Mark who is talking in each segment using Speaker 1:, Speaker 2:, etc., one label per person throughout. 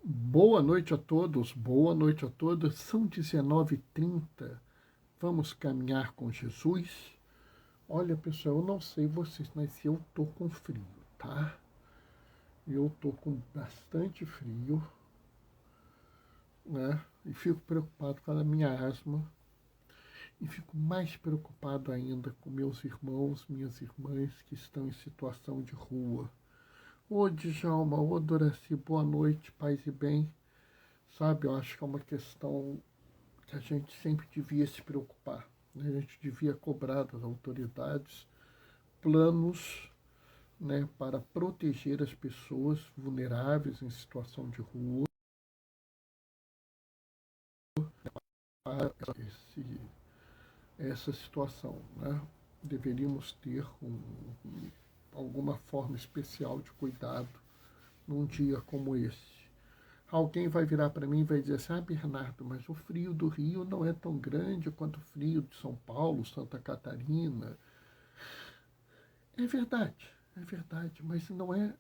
Speaker 1: Boa noite a todos, boa noite a todas. São 19h30. Vamos caminhar com Jesus? Olha, pessoal, eu não sei vocês, mas eu tô com frio, tá? Eu tô com bastante frio, né? E fico preocupado com a minha asma. E fico mais preocupado ainda com meus irmãos, minhas irmãs que estão em situação de rua. Ô Djalma, ô Doraci, boa noite, paz e bem. Sabe, eu acho que é uma questão que a gente sempre devia se preocupar, né? A gente devia cobrar das autoridades planos, né, para proteger as pessoas vulneráveis em situação de rua para essa situação, né? Deveríamos ter alguma forma especial de cuidado num dia como esse. Alguém vai virar para mim e vai dizer assim: ah, Bernardo, mas o frio do Rio não é tão grande quanto o frio de São Paulo, Santa Catarina. É verdade, mas não é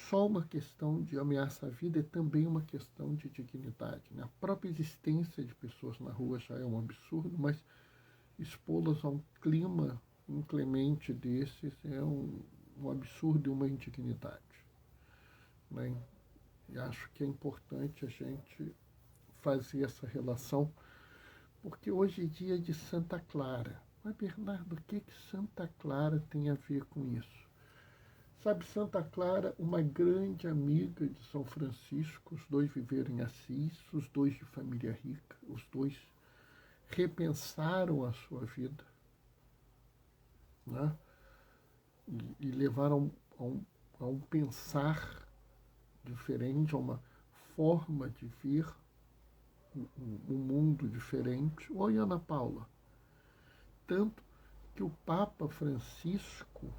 Speaker 1: só uma questão de ameaça à vida, é também uma questão de dignidade, né? A própria existência de pessoas na rua já é um absurdo, mas expô-las a um clima inclemente desses é um absurdo e uma indignidade, né? E acho que é importante a gente fazer essa relação, porque hoje é dia de Santa Clara. Mas, Bernardo, o que Santa Clara tem a ver com isso? Sabe, Santa Clara, uma grande amiga de São Francisco, os dois viveram em Assis, os dois de família rica, os dois repensaram a sua vida, né? E levaram a um pensar diferente, a uma forma de ver um mundo diferente. Oi, Ana Paula. Tanto que o Papa Francisco,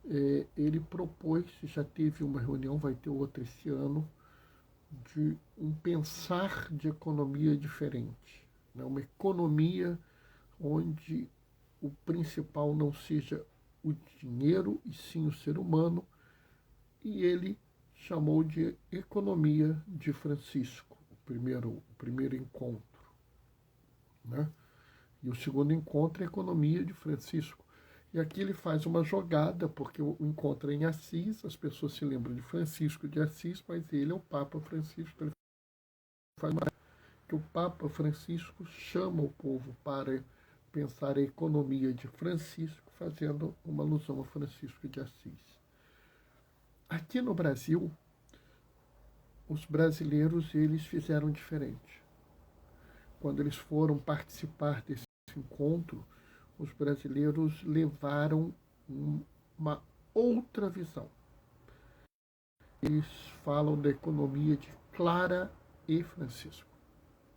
Speaker 1: ele propôs, já teve uma reunião, vai ter outra esse ano, de um pensar de economia diferente, né? Uma economia onde o principal não seja o dinheiro e sim o ser humano, e ele chamou de economia de Francisco, o primeiro encontro, né? E o segundo encontro é a economia de Francisco. E aqui ele faz uma jogada, porque o encontro é em Assis, as pessoas se lembram de Francisco de Assis, mas ele é o Papa Francisco. Ele faz uma que o Papa Francisco chama o povo para pensar a economia de Francisco, fazendo uma alusão a Francisco de Assis. Aqui no Brasil, os brasileiros eles fizeram diferente. Quando eles foram participar desse encontro, os brasileiros levaram uma outra visão. Eles falam da economia de Clara e Francisco.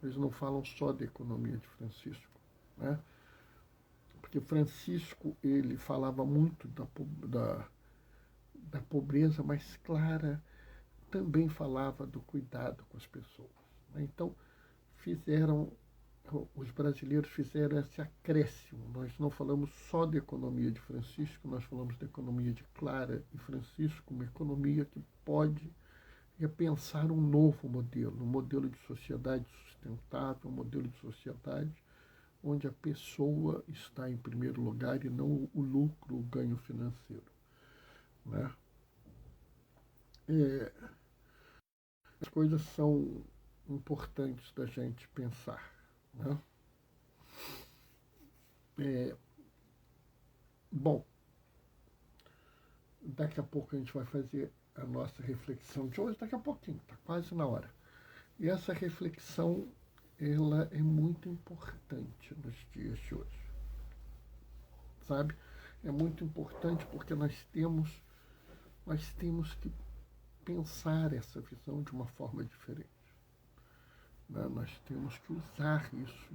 Speaker 1: Eles não falam só da economia de Francisco, né? Porque Francisco ele falava muito da pobreza, mas Clara também falava do cuidado com as pessoas, né? Então fizeram os brasileiros fizeram esse acréscimo. Nós não falamos só da economia de Francisco, nós falamos da economia de Clara e Francisco, uma economia que pode repensar um novo modelo, um modelo de sociedade sustentável, um modelo de sociedade onde a pessoa está em primeiro lugar e não o lucro, o ganho financeiro, né? As coisas são importantes da gente pensar, né? Bom, daqui a pouco a gente vai fazer a nossa reflexão de hoje, daqui a pouquinho, está quase na hora. E essa reflexão, ela é muito importante nos dias de hoje, sabe? É muito importante porque nós temos que pensar essa visão de uma forma diferente, né? Nós temos que usar isso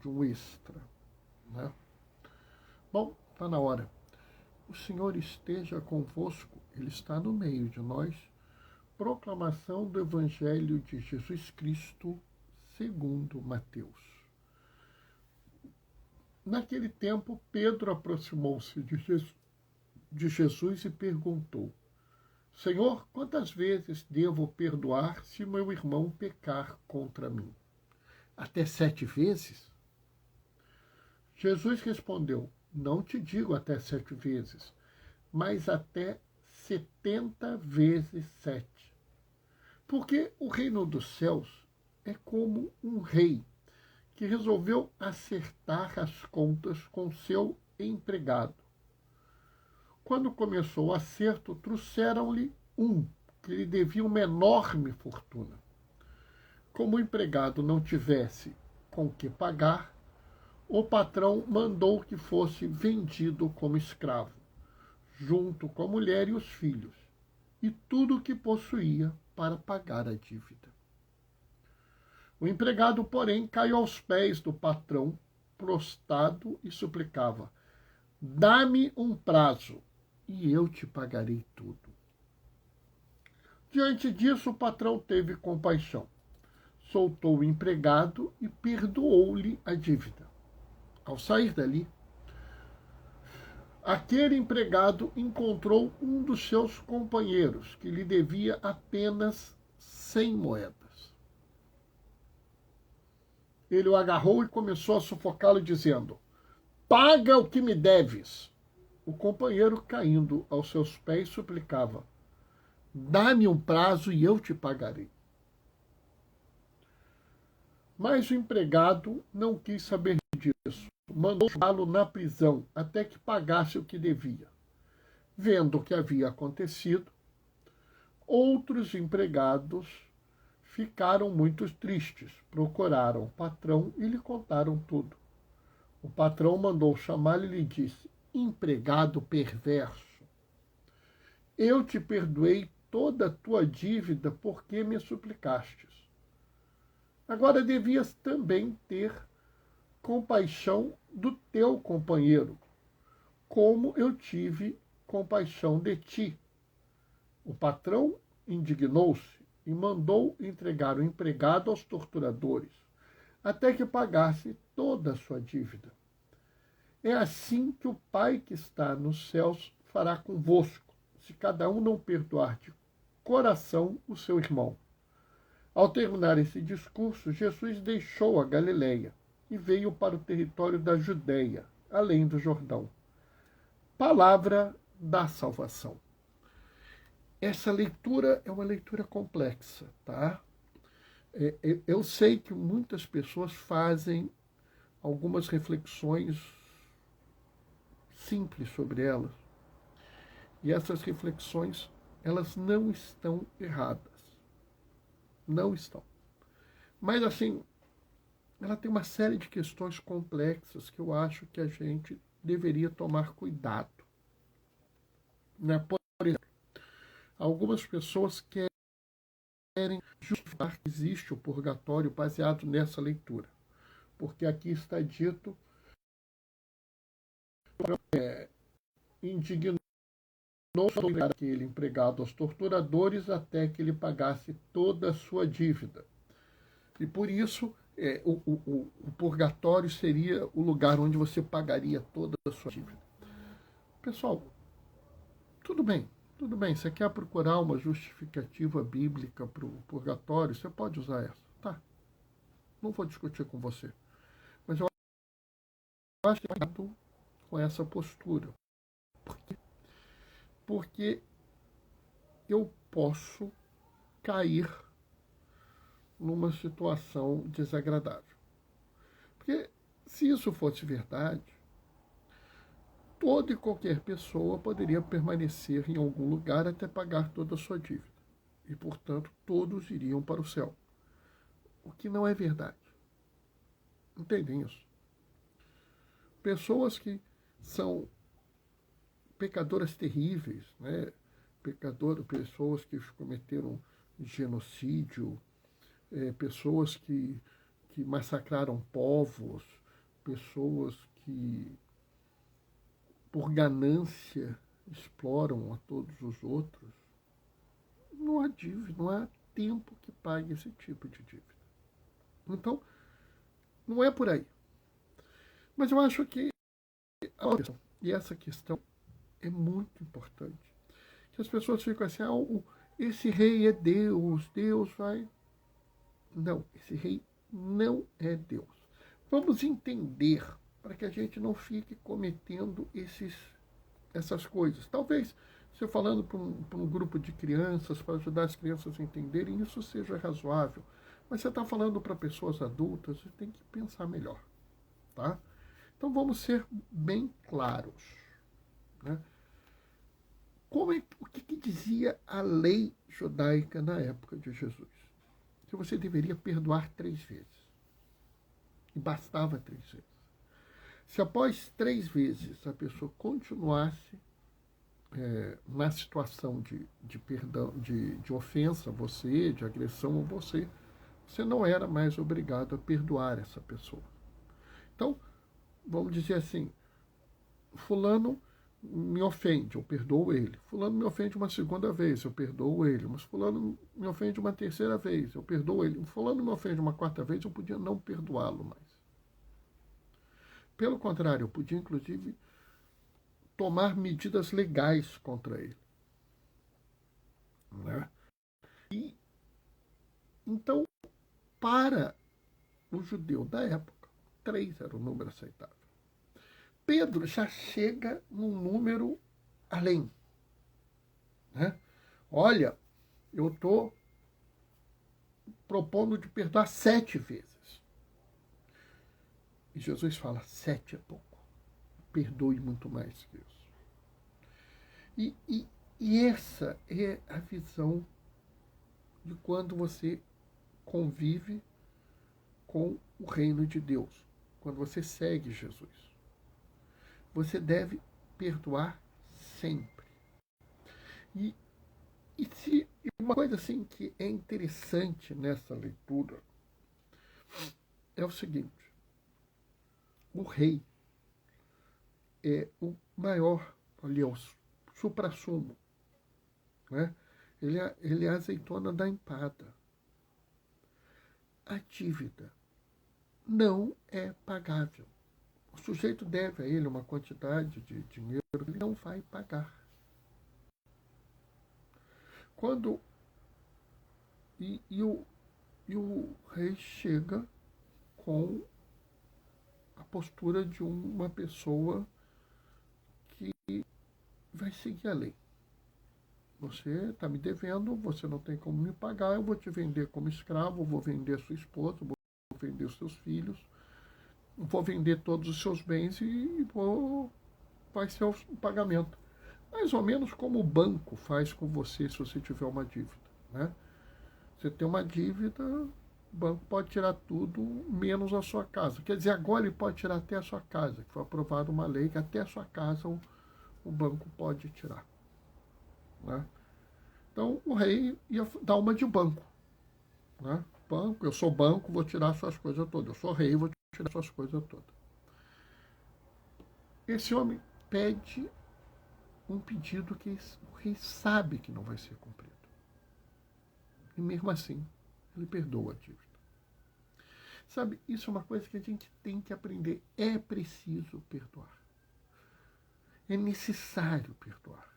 Speaker 1: de um extra, né? Bom, está na hora. O Senhor esteja convosco, Ele está no meio de nós. Proclamação do Evangelho de Jesus Cristo segundo Mateus. Naquele tempo, Pedro aproximou-se de Jesus e perguntou: Senhor, quantas vezes devo perdoar se meu irmão pecar contra mim? Até 7 vezes? Jesus respondeu, não te digo até 7 vezes, mas até 70 vezes 7. Porque o reino dos céus é como um rei que resolveu acertar as contas com seu empregado. Quando começou o acerto, trouxeram-lhe um que lhe devia uma enorme fortuna. Como o empregado não tivesse com que pagar, o patrão mandou que fosse vendido como escravo, junto com a mulher e os filhos, e tudo o que possuía para pagar a dívida. O empregado, porém, caiu aos pés do patrão, prostrado, e suplicava: dá-me um prazo, e eu te pagarei tudo. Diante disso, o patrão teve compaixão, soltou o empregado e perdoou-lhe a dívida. Ao sair dali, aquele empregado encontrou um dos seus companheiros, que lhe devia apenas 100 moedas. Ele o agarrou e começou a sufocá-lo, dizendo: paga o que me deves. O companheiro, caindo aos seus pés, suplicava: dá-me um prazo e eu te pagarei. Mas o empregado não quis saber disso. Mandou jogá-lo na prisão até que pagasse o que devia. Vendo o que havia acontecido, outros empregados ficaram muito tristes, procuraram o patrão e lhe contaram tudo. O patrão mandou chamá-lo e lhe disse: empregado perverso, eu te perdoei toda a tua dívida porque me suplicastes. Agora devias também ter compaixão do teu companheiro, como eu tive compaixão de ti. O patrão indignou-se e mandou entregar o empregado aos torturadores, até que pagasse toda a sua dívida. É assim que o Pai que está nos céus fará convosco, se cada um não perdoar de coração o seu irmão. Ao terminar esse discurso, Jesus deixou a Galileia e veio para o território da Judéia, além do Jordão. Palavra da salvação. Essa leitura é uma leitura complexa, tá? Eu sei que muitas pessoas fazem algumas reflexões simples sobre elas. E essas reflexões, elas não estão erradas. Não estão. Mas, assim, ela tem uma série de questões complexas que eu acho que a gente deveria tomar cuidado. Né? Por exemplo, algumas pessoas querem justificar que existe o purgatório baseado nessa leitura. Porque aqui está dito, indignou aquele empregado aos torturadores até que ele pagasse toda a sua dívida. E por isso, o purgatório seria o lugar onde você pagaria toda a sua dívida. Pessoal, tudo bem. Você quer procurar uma justificativa bíblica para o purgatório? Você pode usar essa. Tá. Não vou discutir com você. Mas eu acho que com essa postura. Por quê? Porque eu posso cair numa situação desagradável. Porque se isso fosse verdade, toda e qualquer pessoa poderia permanecer em algum lugar até pagar toda a sua dívida. E, portanto, todos iriam para o céu. O que não é verdade. Entendem isso? Pessoas que são pecadoras terríveis, né? Pessoas que cometeram genocídio, pessoas que massacraram povos, pessoas que, por ganância, exploram a todos os outros. Não há dívida, não há tempo que pague esse tipo de dívida. Então, não é por aí. Mas eu acho que e essa questão é muito importante, que as pessoas ficam assim, esse rei é Deus, Deus vai... Não, esse rei não é Deus. Vamos entender, para que a gente não fique cometendo essas coisas. Talvez, você falando para um grupo de crianças, para ajudar as crianças a entenderem, isso seja razoável. Mas você está falando para pessoas adultas, você tem que pensar melhor. Tá? Então vamos ser bem claros. Né? O que dizia a lei judaica na época de Jesus? Que você deveria perdoar 3 vezes. E bastava 3 vezes. Se após 3 vezes a pessoa continuasse na situação de perdão, de ofensa a você, de agressão a você, você não era mais obrigado a perdoar essa pessoa. Então, vamos dizer assim, fulano me ofende, eu perdoo ele. Fulano me ofende uma segunda vez, eu perdoo ele. Mas fulano me ofende uma terceira vez, eu perdoo ele. Fulano me ofende uma quarta vez, eu podia não perdoá-lo mais. Pelo contrário, eu podia, inclusive, tomar medidas legais contra ele. Né? E, então, para o judeu da época, 3 era o número aceitável. Pedro já chega num número além. Né? Olha, eu estou propondo de perdoar 7 vezes. E Jesus fala, 7 é pouco. Perdoe muito mais que isso. E essa é a visão de quando você convive com o reino de Deus. Quando você segue Jesus. Você deve perdoar sempre. E uma coisa assim que é interessante nessa leitura é o seguinte: o rei é o maior, ali é o suprassumo, né? Ele é a azeitona da empada. A dívida não é pagável. O sujeito deve a ele uma quantidade de dinheiro que ele não vai pagar. Quando o rei chega com a postura de uma pessoa que vai seguir a lei. Você está me devendo, você não tem como me pagar, eu vou te vender como escravo, vou vender a sua esposa, vou vender os seus filhos, vou vender todos os seus bens e vai ser o pagamento. Mais ou menos como o banco faz com você se você tiver uma dívida. Né? Você tem uma dívida, o banco pode tirar tudo, menos a sua casa. Quer dizer, agora ele pode tirar até a sua casa, que foi aprovada uma lei que até a sua casa o banco pode tirar. Né? Então, o rei ia dar uma de banco. Né? Banco, eu sou banco, vou tirar suas coisas todas. Eu sou rei, vou tirar suas coisas todas. Esse homem pede um pedido que o rei sabe que não vai ser cumprido. E mesmo assim, ele perdoa a dívida. Sabe, isso é uma coisa que a gente tem que aprender. É preciso perdoar. É necessário perdoar.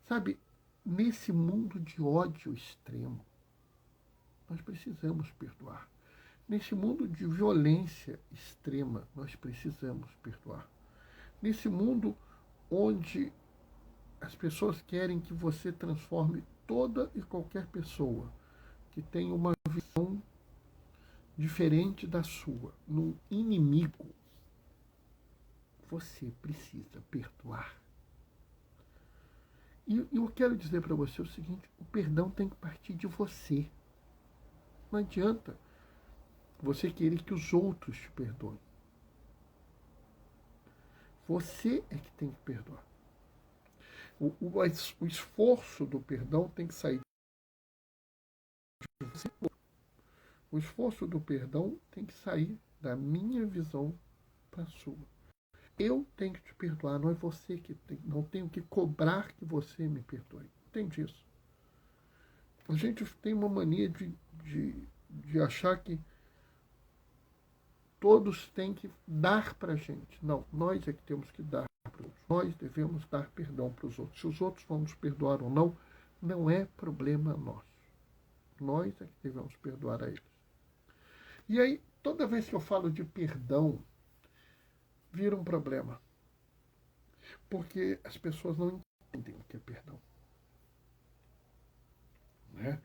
Speaker 1: Sabe, nesse mundo de ódio extremo, nós precisamos perdoar. Nesse mundo de violência extrema, nós precisamos perdoar. Nesse mundo onde as pessoas querem que você transforme toda e qualquer pessoa que tem uma visão diferente da sua num inimigo, você precisa perdoar. E eu quero dizer para você o seguinte: o perdão tem que partir de você. Não adianta você querer que os outros te perdoem. Você é que tem que perdoar. O esforço do perdão tem que sair de você. O esforço do perdão tem que sair da minha visão para a sua. Eu tenho que te perdoar, não é você que tem. Não tenho que cobrar que você me perdoe. Entende isso? A gente tem uma mania de achar que todos têm que dar para a gente. Não, nós é que temos que dar para os outros. Nós devemos dar perdão para os outros. Se os outros vão nos perdoar ou não, não é problema nosso. Nós é que devemos perdoar a eles. E aí, toda vez que eu falo de perdão, vira um problema. Porque as pessoas não entendem o que é perdão. Né?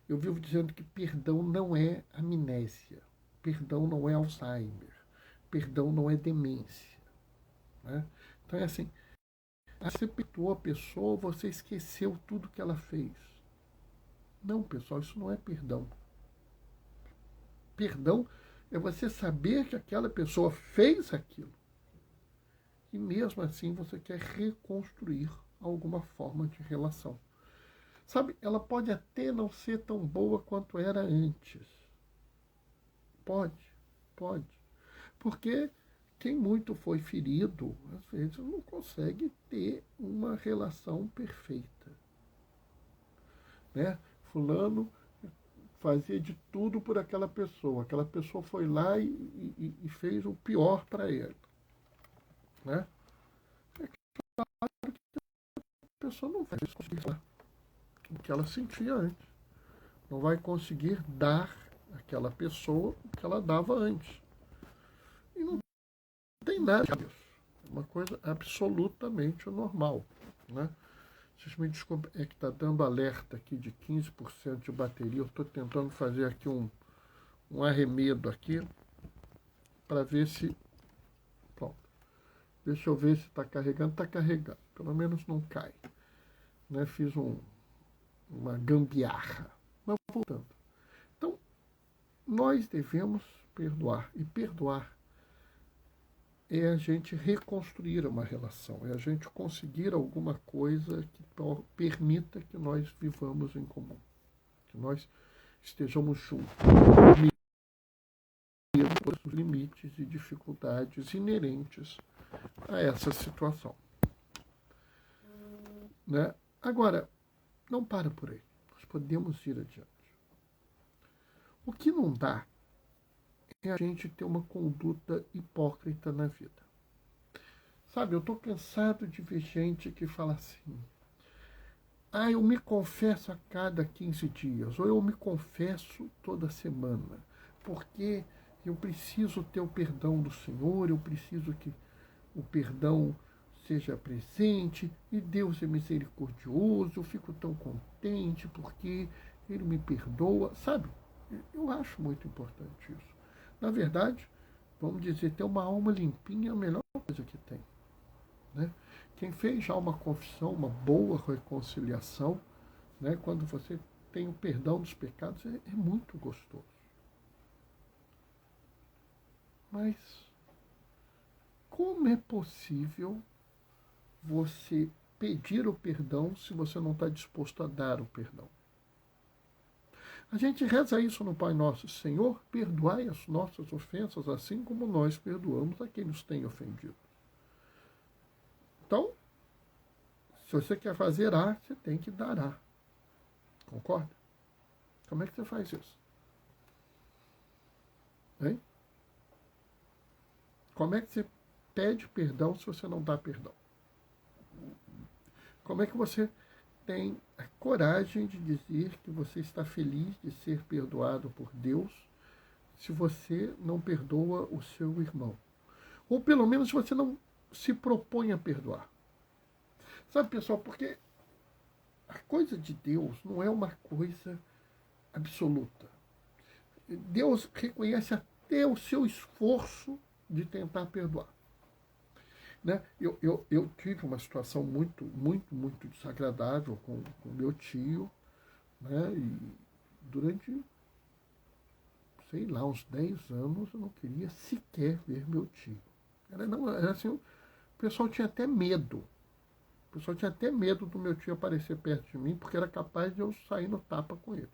Speaker 1: Eu vivo dizendo que perdão não é amnésia. Perdão não é Alzheimer. Perdão não é demência. Né? Então é assim, você perdoou a pessoa, você esqueceu tudo que ela fez. Não, pessoal, isso não é perdão. Perdão é você saber que aquela pessoa fez aquilo. E mesmo assim você quer reconstruir alguma forma de relação. Sabe, ela pode até não ser tão boa quanto era antes. Pode. Porque quem muito foi ferido, às vezes não consegue ter uma relação perfeita. Né? Fulano fazia de tudo por aquela pessoa foi lá e fez o pior para ele. Né? É claro que a pessoa não vai conseguir o que ela sentia antes. Não vai conseguir dar àquela pessoa o que ela dava antes. E não tem nada disso. É uma coisa absolutamente normal. Né? Vocês me desculpem, é que está dando alerta aqui de 15% de bateria. Eu estou tentando fazer aqui um arremedo aqui para ver se... Pronto. Deixa eu ver se está carregando. Está carregando. Pelo menos não cai. Né? Fiz uma gambiarra. Mas voltando. Então, nós devemos perdoar. E perdoar é a gente reconstruir uma relação. É a gente conseguir alguma coisa que permita que nós vivamos em comum. Que nós estejamos juntos. Os limites e dificuldades inerentes a essa situação. Né? Agora, não para por aí. Nós podemos ir adiante. O que não dá é a gente ter uma conduta hipócrita na vida. Sabe, eu estou cansado de ver gente que fala assim: eu me confesso a cada 15 dias, ou eu me confesso toda semana, porque eu preciso ter o perdão do Senhor, eu preciso que o perdão seja presente, e Deus é misericordioso, eu fico tão contente porque Ele me perdoa. Sabe, eu acho muito importante isso. Na verdade, vamos dizer, ter uma alma limpinha é a melhor coisa que tem. Né? Quem fez já uma confissão, uma boa reconciliação, né, quando você tem o perdão dos pecados, é muito gostoso. Mas como é possível você pedir o perdão se você não está disposto a dar o perdão? A gente reza isso no Pai Nosso: Senhor, perdoai as nossas ofensas, assim como nós perdoamos a quem nos tem ofendido. Então, se você quer fazer A, você tem que dar A. Concorda? Como é que você faz isso? Hein? Como é que você pede perdão se você não dá perdão? Como é que você tem a coragem de dizer que você está feliz de ser perdoado por Deus se você não perdoa o seu irmão? Ou pelo menos você não se propõe a perdoar. Sabe, pessoal, porque a coisa de Deus não é uma coisa absoluta. Deus reconhece até o seu esforço de tentar perdoar. Né? Eu tive uma situação muito desagradável com meu tio, né? E durante, sei lá, uns 10 anos eu não queria sequer ver meu tio. Era assim, o pessoal tinha até medo. O pessoal tinha até medo do meu tio aparecer perto de mim, porque era capaz de eu sair no tapa com ele.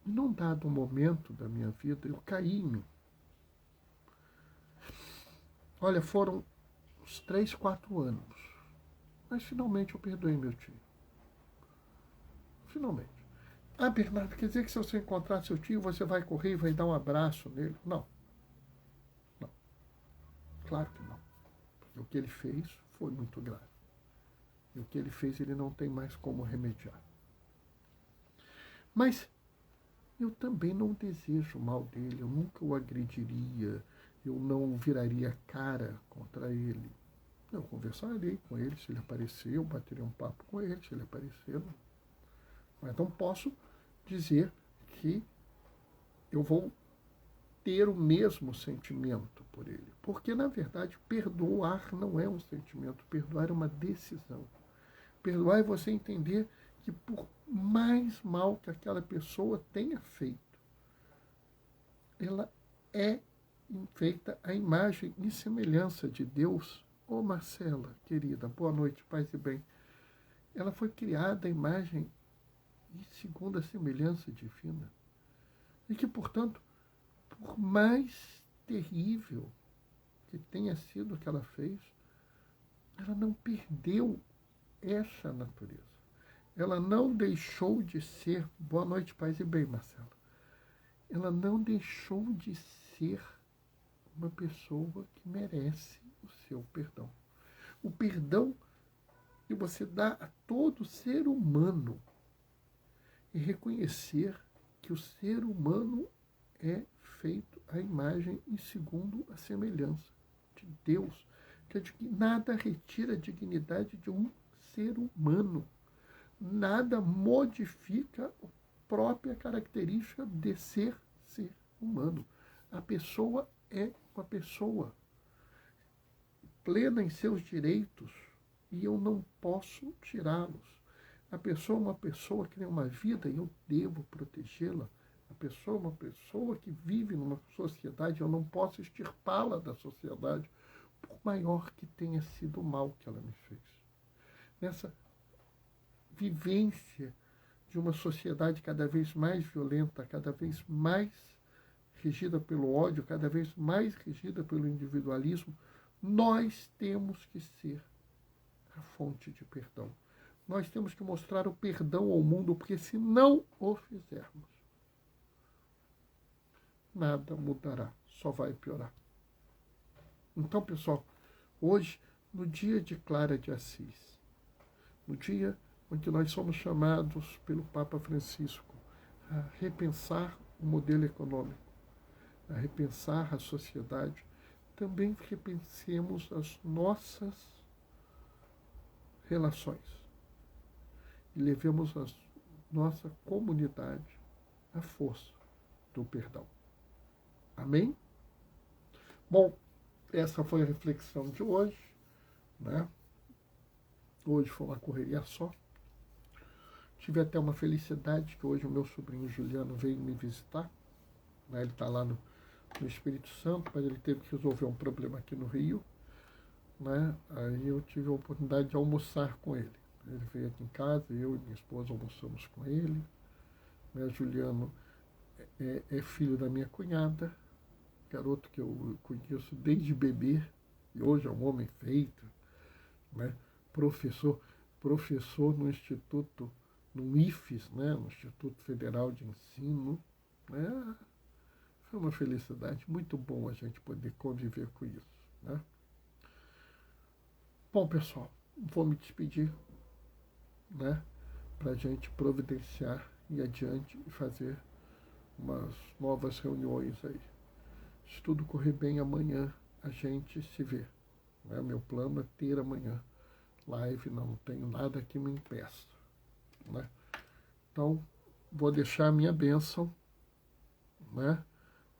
Speaker 1: E num dado momento da minha vida, eu caí em mim. Olha, foram uns 3, 4 anos. Mas finalmente eu perdoei meu tio. Finalmente. Bernardo, quer dizer que se você encontrar seu tio, você vai correr e vai dar um abraço nele? Não. Claro que não. E o que ele fez foi muito grave. E o que ele fez, ele não tem mais como remediar. Mas eu também não desejo o mal dele, eu nunca o agrediria, eu não viraria cara contra ele. Eu conversarei com ele, se ele aparecer, eu bateria um papo com ele, se ele aparecer. Mas não posso dizer que eu vou ter o mesmo sentimento por ele. Porque, na verdade, perdoar não é um sentimento, perdoar é uma decisão. Perdoar é você entender que por mais mal que aquela pessoa tenha feito, ela é feita à imagem e semelhança de Deus. Ô Marcela, querida, boa noite, paz e bem. Ela foi criada à imagem e segundo a semelhança divina. E que, portanto, por mais terrível que tenha sido o que ela fez, ela não perdeu essa natureza. Ela não deixou de ser, boa noite, paz e bem, Marcela. Ela não deixou de ser uma pessoa que merece o seu perdão. O perdão que você dá a todo ser humano e reconhecer que o ser humano é feito à imagem e segundo a semelhança de Deus. Que nada retira a dignidade de um ser humano. Nada modifica a própria característica de ser humano. A pessoa é uma pessoa plena em seus direitos e eu não posso tirá-los. A pessoa é uma pessoa que tem uma vida e eu devo protegê-la. A pessoa é uma pessoa que vive numa sociedade, eu não posso extirpá-la da sociedade, por maior que tenha sido o mal que ela me fez. Nessa vivência de uma sociedade cada vez mais violenta, cada vez mais regida pelo ódio, cada vez mais regida pelo individualismo, nós temos que ser a fonte de perdão. Nós temos que mostrar o perdão ao mundo, porque se não o fizermos, nada mudará, só vai piorar. Então, pessoal, hoje, no dia de Clara de Assis, no dia onde nós somos chamados pelo Papa Francisco a repensar o modelo econômico, a repensar a sociedade, também repensemos as nossas relações e levemos a nossa comunidade à força do perdão. Amém? Bom, essa foi a reflexão de hoje, né? Hoje foi uma correria só. Tive até uma felicidade que hoje o meu sobrinho Juliano veio me visitar, né? Ele está lá no Espírito Santo, mas ele teve que resolver um problema aqui no Rio, né? Aí eu tive a oportunidade de almoçar com ele. Ele veio aqui em casa, eu e minha esposa almoçamos com ele. Né? Juliano é filho da minha cunhada, garoto que eu conheço desde bebê, e hoje é um homem feito, né? Professor no Instituto, no IFES, né? No Instituto Federal de Ensino. Né? Foi uma felicidade, muito bom a gente poder conviver com isso. Né? Bom, pessoal, vou me despedir, né? Para a gente providenciar e adiante e fazer umas novas reuniões aí. Se tudo correr bem, amanhã a gente se vê. Né? Meu plano é ter amanhã live, não tenho nada que me impeça. Né? Então, vou deixar a minha bênção, né?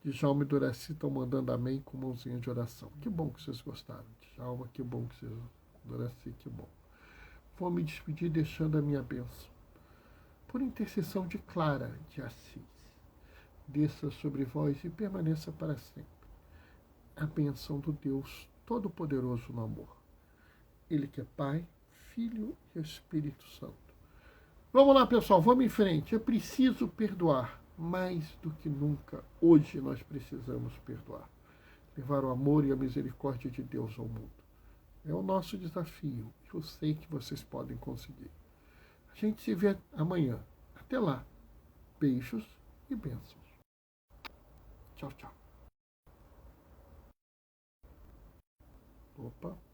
Speaker 1: Djalma e Duraci estão mandando amém com mãozinha de oração. Que bom que vocês gostaram. Djalma, que bom que vocês... Duraci, que bom. Vou me despedir deixando a minha bênção. Por intercessão de Clara de Assis, desça sobre vós e permaneça para sempre a bênção do Deus Todo-Poderoso no amor. Ele que é Pai, Filho e Espírito Santo. Vamos lá, pessoal, vamos em frente. É preciso perdoar. Mais do que nunca, hoje nós precisamos perdoar. Levar o amor e a misericórdia de Deus ao mundo. É o nosso desafio. Eu sei que vocês podem conseguir. A gente se vê amanhã. Até lá. Beijos e bênçãos. Tchau, tchau. Opa.